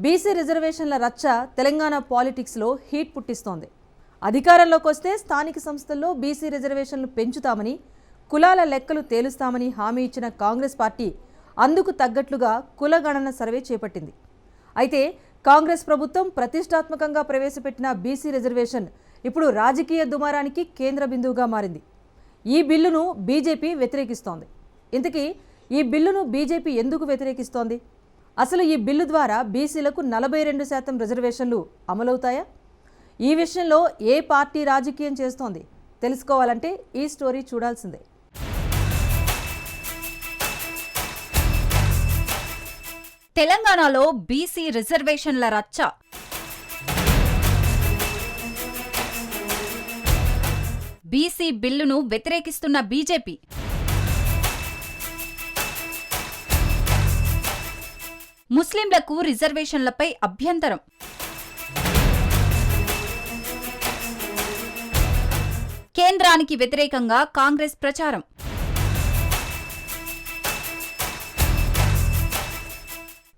BC రిజర్వేషన్ల రచ్చ తెలంగాణ పాలిటిక్స్లో హీట్ పుట్టిస్తోంది. అధికారంలోకి వస్తే స్థానిక సంస్థల్లో బీసీ రిజర్వేషన్లు పెంచుతామని, కులాల లెక్కలు తేలుస్తామని హామీ ఇచ్చిన కాంగ్రెస్ పార్టీ అందుకు తగ్గట్లుగా కులగణన సర్వే చేపట్టింది. అయితే కాంగ్రెస్ ప్రభుత్వం ప్రతిష్టాత్మకంగా ప్రవేశపెట్టిన బీసీ రిజర్వేషన్ ఇప్పుడు రాజకీయ దుమారానికి కేంద్ర బిందువుగా మారింది. ఈ బిల్లును బీజేపీ వ్యతిరేకిస్తోంది. ఇంతకీ ఈ బిల్లును బీజేపీ ఎందుకు వ్యతిరేకిస్తోంది? అసలు ఈ బిల్లు ద్వారా బీసీలకు 42% రిజర్వేషన్లు అమలవుతాయా? ఈ విషయంలో ఏ పార్టీ రాజకీయం చేస్తోంది తెలుసుకోవాలంటే ఈ స్టోరీ చూడాల్సిందే. తెలంగాణలో బీసీ రిజర్వేషన్ల రచ్చ. బీసీ బిల్లును వ్యతిరేకిస్తున్న బీజేపీ. ముస్లింలకు రిజర్వేషన్లపై అభ్యంతరం. కేంద్రానికి వ్యతిరేకంగా కాంగ్రెస్ ప్రచారం.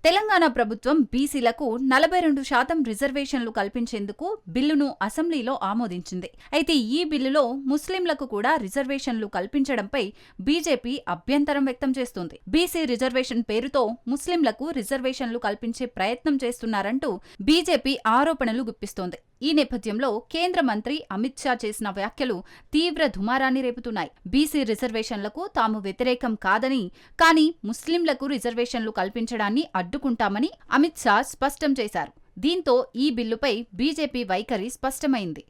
తెలంగాణ ప్రభుత్వం బీసీలకు 42% రిజర్వేషన్లు కల్పించేందుకు బిల్లును అసెంబ్లీలో ఆమోదించింది. అయితే ఈ బిల్లులో ముస్లింలకు కూడా రిజర్వేషన్లు కల్పించడంపై బీజేపీ అభ్యంతరం వ్యక్తం చేస్తోంది. బీసీ రిజర్వేషన్ పేరుతో ముస్లింలకు రిజర్వేషన్లు కల్పించే ప్రయత్నం చేస్తున్నారంటూ బీజేపీ ఆరోపణలు గుప్పిస్తోంది. ఈ నేపథ్యంలో కేంద్ర మంత్రి అమిత్ షా చేసిన వ్యాఖ్యలు తీవ్ర దుమారాన్ని రేపుతున్నాయి. బీసీ రిజర్వేషన్లకు తాము వ్యతిరేకం కాదని, కానీ ముస్లింలకు రిజర్వేషన్లు కల్పించడాన్ని అడ్డుకుంటామని అమిత్ షా స్పష్టం చేశారు. దీంతో ఈ బిల్లుపై బీజేపీ వైఖరి స్పష్టమైంది.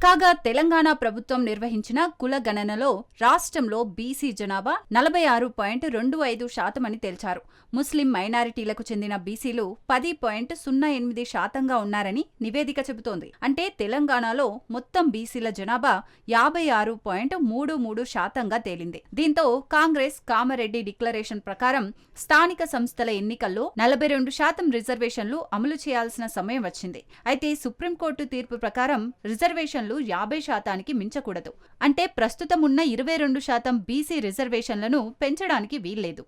కాగా తెలంగాణ ప్రభుత్వం నిర్వహించిన కుల గణనలో రాష్ట్రంలో బీసీ జనాభా 46.25% అని తేల్చారు. ముస్లిం మైనారిటీలకు చెందిన బీసీలు 10.08% ఉన్నారని నివేదిక చెబుతోంది. అంటే తెలంగాణలో మొత్తం బీసీల జనాభా 56.33% తేలింది. దీంతో కాంగ్రెస్ కామారెడ్డి డిక్లరేషన్ ప్రకారం స్థానిక సంస్థల ఎన్నికల్లో 42% రిజర్వేషన్లు అమలు చేయాల్సిన సమయం వచ్చింది. అయితే సుప్రీంకోర్టు తీర్పు ప్రకారం రిజర్వేషన్లు 50%కి మించకూడదు. అంటే ప్రస్తుతం ఉన్న 22% బీసీ రిజర్వేషన్లను పెంచడానికి వీల్లేదు.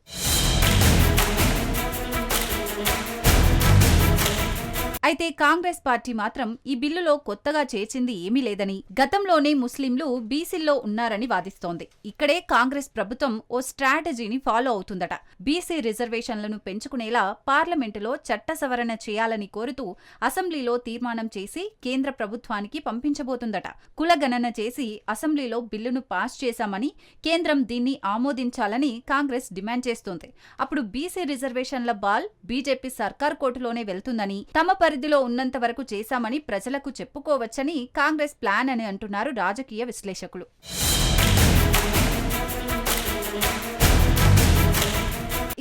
అయితే కాంగ్రెస్ పార్టీ మాత్రం ఈ బిల్లులో కొత్తగా చేర్చింది ఏమీ లేదని, గతంలోనే ముస్లింలు బీసీల్లో ఉన్నారని వాదిస్తోంది. ఇక్కడే కాంగ్రెస్ ప్రభుత్వం ఓ స్ట్రాటజీని ఫాలో అవుతుందట. బీసీ రిజర్వేషన్లను పెంచుకునేలా పార్లమెంటులో చట్ట సవరణ చేయాలని కోరుతూ అసెంబ్లీలో తీర్మానం చేసి కేంద్ర ప్రభుత్వానికి పంపించబోతుందట. కులగణన చేసి అసెంబ్లీలో బిల్లును పాస్ చేశామని, కేంద్రం దీన్ని ఆమోదించాలని కాంగ్రెస్ డిమాండ్ చేస్తోంది. అప్పుడు బీసీ రిజర్వేషన్ల బాల్ బీజేపీ సర్కార్ కోర్టులోనే వెళ్తుందని, తమ పరిధిలో ఉన్నంత వరకు చేశామని ప్రజలకు చెప్పుకోవచ్చని కాంగ్రెస్ ప్లాన్ అని అంటున్నారు రాజకీయ విశ్లేషకులు.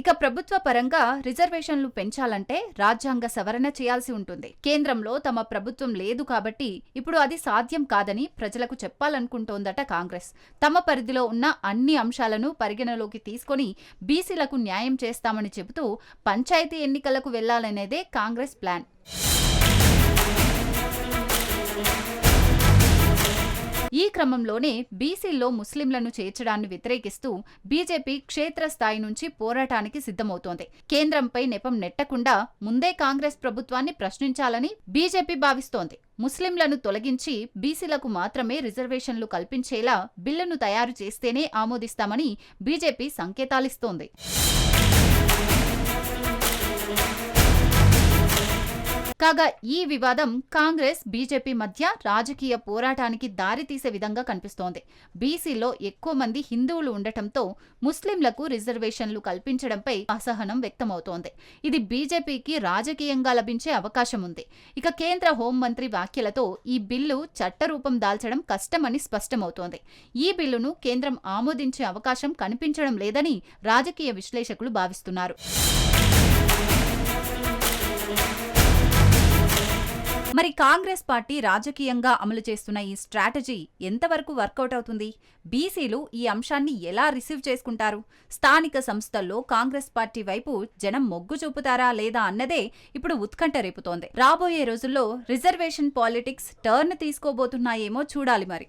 ఇక ప్రభుత్వ పరంగా రిజర్వేషన్లు పెంచాలంటే రాజ్యాంగ సవరణ చేయాల్సి ఉంటుంది. కేంద్రంలో తమ ప్రభుత్వం లేదు కాబట్టి ఇప్పుడు అది సాధ్యం కాదని ప్రజలకు చెప్పాలనుకుంటోందట కాంగ్రెస్. తమ పరిధిలో ఉన్న అన్ని అంశాలను పరిగణలోకి తీసుకొని బీసీలకు న్యాయం చేస్తామని చెబుతూ పంచాయతీ ఎన్నికలకు వెళ్లాలనేదే కాంగ్రెస్ ప్లాన్. ఈ క్రమంలోనే బీసీల్లో ముస్లింలను చేర్చడాన్ని వ్యతిరేకిస్తూ బీజేపీ క్షేత్రస్థాయి నుంచి పోరాటానికి సిద్ధమవుతోంది. కేంద్రంపై నెపం నెట్టకుండా ముందే కాంగ్రెస్ ప్రభుత్వాన్ని ప్రశ్నించాలని బీజేపీ భావిస్తోంది. ముస్లింలను తొలగించి బీసీలకు మాత్రమే రిజర్వేషన్లు కల్పించేలా బిల్లును తయారు చేస్తేనే ఆమోదిస్తామని బీజేపీ సంకేతాలిస్తోంది. కాగా ఈ వివాదం కాంగ్రెస్ బీజేపీ మధ్య రాజకీయ పోరాటానికి దారితీసే విధంగా కనిపిస్తోంది. బీసీలో ఎక్కువ మంది హిందువులు ఉండటంతో ముస్లింలకు రిజర్వేషన్లు కల్పించడంపై అసహనం వ్యక్తమవుతోంది. ఇది బీజేపీకి రాజకీయంగా లభించే అవకాశం ఉంది. ఇక కేంద్ర హోంమంత్రి వ్యాఖ్యలతో ఈ బిల్లు చట్టరూపం దాల్చడం కష్టమని స్పష్టమవుతోంది. ఈ బిల్లును కేంద్రం ఆమోదించే అవకాశం కనిపించడం లేదని రాజకీయ విశ్లేషకులు భావిస్తున్నారు. మరి కాంగ్రెస్ పార్టీ రాజకీయంగా అమలు చేస్తున్న ఈ స్ట్రాటజీ ఎంతవరకు వర్కౌట్ అవుతుంది? బీసీలు ఈ అంశాన్ని ఎలా రిసీవ్ చేసుకుంటారు? స్థానిక సంస్థల్లో కాంగ్రెస్ పార్టీ వైపు జనం మొగ్గు చూపుతారా లేదా అన్నదే ఇప్పుడు ఉత్కంఠ రేపుతోంది. రాబోయే రోజుల్లో రిజర్వేషన్ పాలిటిక్స్ టర్న్ తీసుకోబోతున్నాయేమో చూడాలి మరి.